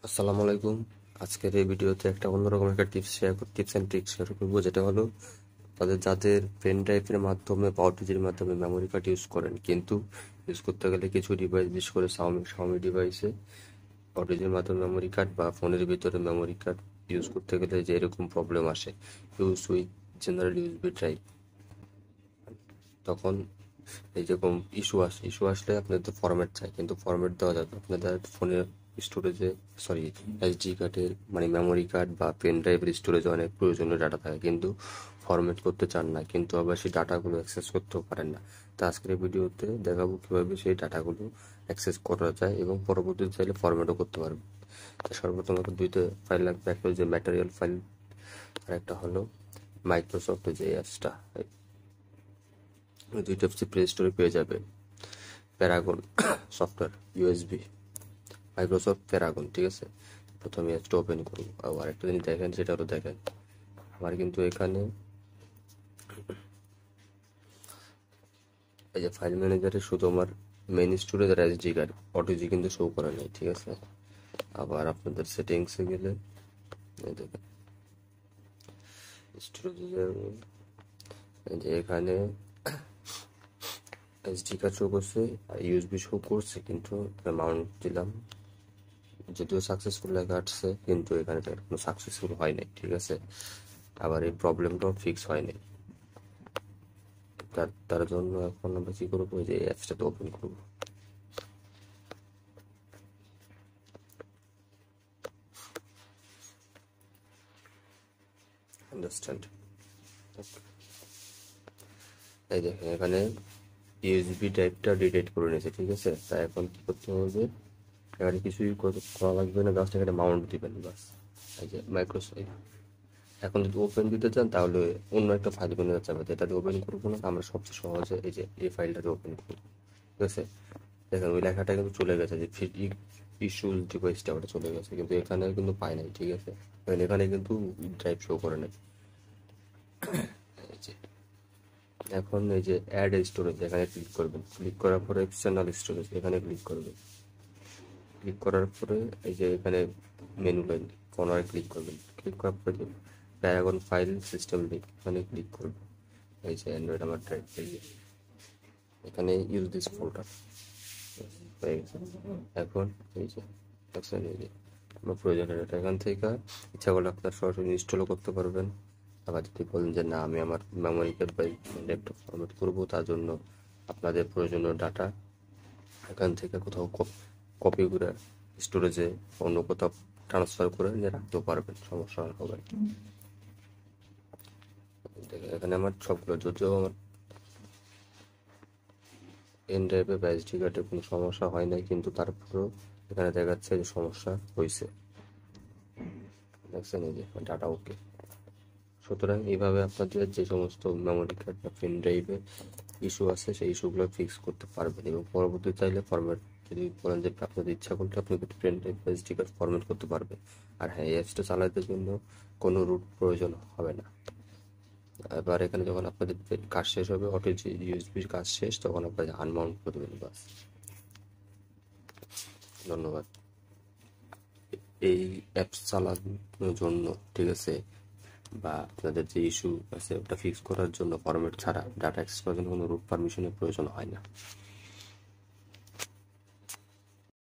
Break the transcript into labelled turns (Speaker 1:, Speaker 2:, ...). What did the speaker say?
Speaker 1: আসসালামু আলাইকুম। আজকের এই ভিডিওতে একটা অন্যরকম একটা টিপস অ্যান্ড ট্রিক্স শেয়ার করবো, যেটা হলো যাদের পেন ড্রাইভের মাধ্যমে বা ওটিজির মাধ্যমে মেমোরি কার্ড ইউজ করেন, কিন্তু ইউজ করতে গেলে কিছু ডিভাইস, বিশেষ করে শাওমি ডিভাইসে ওটিজির মাধ্যমে মেমোরি কার্ড বা ফোনের ভিতরে মেমোরি কার্ড ইউজ করতে গেলে যে এরকম প্রবলেম আসে, use with general USB drive, তখন এই যেরকম ইস্যু আসলে আপনাদের ফরম্যাট চাই, কিন্তু ফরম্যাট দেওয়া যাবে না। আপনাদের ফোনের স্টোরেজে, সরি, এসডি কার্ডের মানে মেমোরি কার্ড বা পেন ড্রাইভের স্টোরেজে অনেক প্রয়োজনীয় ডাটা থাকে, কিন্তু ফরম্যাট করতে চান না, কিন্তু আবার সেই ডাটাগুলো অ্যাক্সেস করতেও পারেন না। তো আজকের এই ভিডিওতে দেখাবো কীভাবে সেই ডাটাগুলো অ্যাক্সেস করা যায় এবং পরবর্তীতে চাইলে ফরম্যাটও করতে পারবে। তো সর্বপ্রথম আপনার দুইটা ফাইল লাগবে, একটা হচ্ছে ম্যাটেরিয়াল ফাইল আর একটা হলো মাইক্রোসফটের যে অ্যাপসটা। দুইটা প্লে স্টোরে পেয়ে যাবে। Paragon software USB, Microsoft Paragon, ঠিক আছে। প্রথমে অ্যাপসটা ওপেন করবো। আর একটা জিনিস দেখেন, সেটা হলো দেখেন আমার কিন্তু এখানে এই যে ফাইল ম্যানেজারে শুধু আমার মেইন স্টোরেজ আর এসডি কার্ড, ওটিজি কিন্তু শো করে নেই, ঠিক আছে। আবার আপনাদের সেটিংসে গেলে এই দেখেন স্টোরেজে, যে এখানে এসডি কার্ড শো করছে আর ইউএসবি শো করছে, কিন্তু মাউন্ট দিলাম, যদিও সাকসেসফুল লেখা আসছে, কিন্তু এখানে কোনো সাকসেসফুল হয় নাই, ঠিক আছে। আবার এই প্রবলেমটাও ফিক্স হয় নাই। তার জন্য এখন আমরা কি করবো, যে অ্যাপসটাতে ওপেন করবো। আন্ডারস্ট্যান্ড। এই দেখেন এখানে ইউএসবি টাইপটা ডিটেক্ট করে নিয়েছে, ঠিক আছে। তাই এখন কি করতে হবে, এখানে কিছুই করা লাগবে না, জাস্ট এখানে মাউন্ট দিবেন বাস। এই যে মাইক্রোসফট, এখন যদি ওপেন দিতে চান তাহলে অন্য একটা ফাইল ওপেন হতে যাবে, এটাতে ওপেন করবো না, আমরা সবচেয়ে সহজে এই যে এই ফাইলটাতে ওপেন করবো, ঠিক আছে। দেখেন ওই লেখাটা কিন্তু চলে গেছে, যে ইস্যুস ডিভাইসটা ওটা চলে গেছে, কিন্তু এখানে কিন্তু পাই নাই, ঠিক আছে। এখানে কিন্তু ড্রাইভ শো করে নাই। এই যে এখন এই যে অ্যাড স্টোরেজ, এখানে ক্লিক করবেন, ক্লিক করার পরে এক্সটার্নাল স্টোরেজ এখানে ক্লিক করবেন, ক্লিক করার পরে এই যে এখানে মেনু লাইন কর্নারে ক্লিক করবেন, ক্লিক করার পরে যে প্যারাগন ফাইল সিস্টেম লিঙ্ক এখানে ক্লিক করবেন। এই যে অ্যান্ড্রয়েড আমার ড্রাইভ, এই যে এখানে ইউজ দিস ফোল্ডার হয়ে গেছে। এখন এই যে দেখছেন, এই যে আমার প্রয়োজনের ডাটা এখান থেকে ইচ্ছা করলে আপনার সরাসরি ইনস্টলও করতে পারবেন। আবার যদি বলেন যে না, আমি আমার মেমোরি কার্ড বা ল্যাপটপ ফরম্যাট করবো, তার জন্য আপনাদের প্রয়োজনীয় ডাটা এখান থেকে কোথাও কপি করে স্টোরেজে অন্য কোথাও ট্রান্সফার করে নিয়ে রাখতেও পারবেন, সমস্যা হবে না। দেখেন এখানে আমার সবগুলো, যদিও আমার পেন ড্রাইভে বা এসডি কার্ডে কোনো সমস্যা হয় নাই, কিন্তু তারপরেও এখানে দেখাচ্ছে যে সমস্যা হয়েছে, দেখছেন এই যে ডাটা ওকে। সুতরাং এইভাবে আপনাদের যে সমস্ত মেমোরি কার্ড বা পেন ড্রাইভে ইস্যু আছে, সেই ইস্যুগুলো ফিক্স করতে পারবেন এবং পরবর্তী চাইলে ফরম্যাট, যদি বলেন যে আপনাদের ইচ্ছা করলে আপনি পেন ড্রাইভ বা এসডি কার্ড ফরম্যাট করতে পারবেন। আর হ্যাঁ, এই অ্যাপসটা চালাতে জন্য কোনো রুট প্রয়োজন হবে না। এবার এখানে যখন আপনাদের কাজ শেষ হবে, অটো যে ইউএসবির কাজ শেষ, তখন আপনাদের আনমাউন্ট করবেন বাস। ধন্যবাদ। এই অ্যাপস চালানোর জন্য, ঠিক আছে, বা আপনাদের যে ইস্যু আছে ওটা ফিক্স করার জন্য ফরম্যাট ছাড়া ডাটা অ্যাক্সেস করার জন্য কোনো রুট পারমিশনের প্রয়োজন হয় না।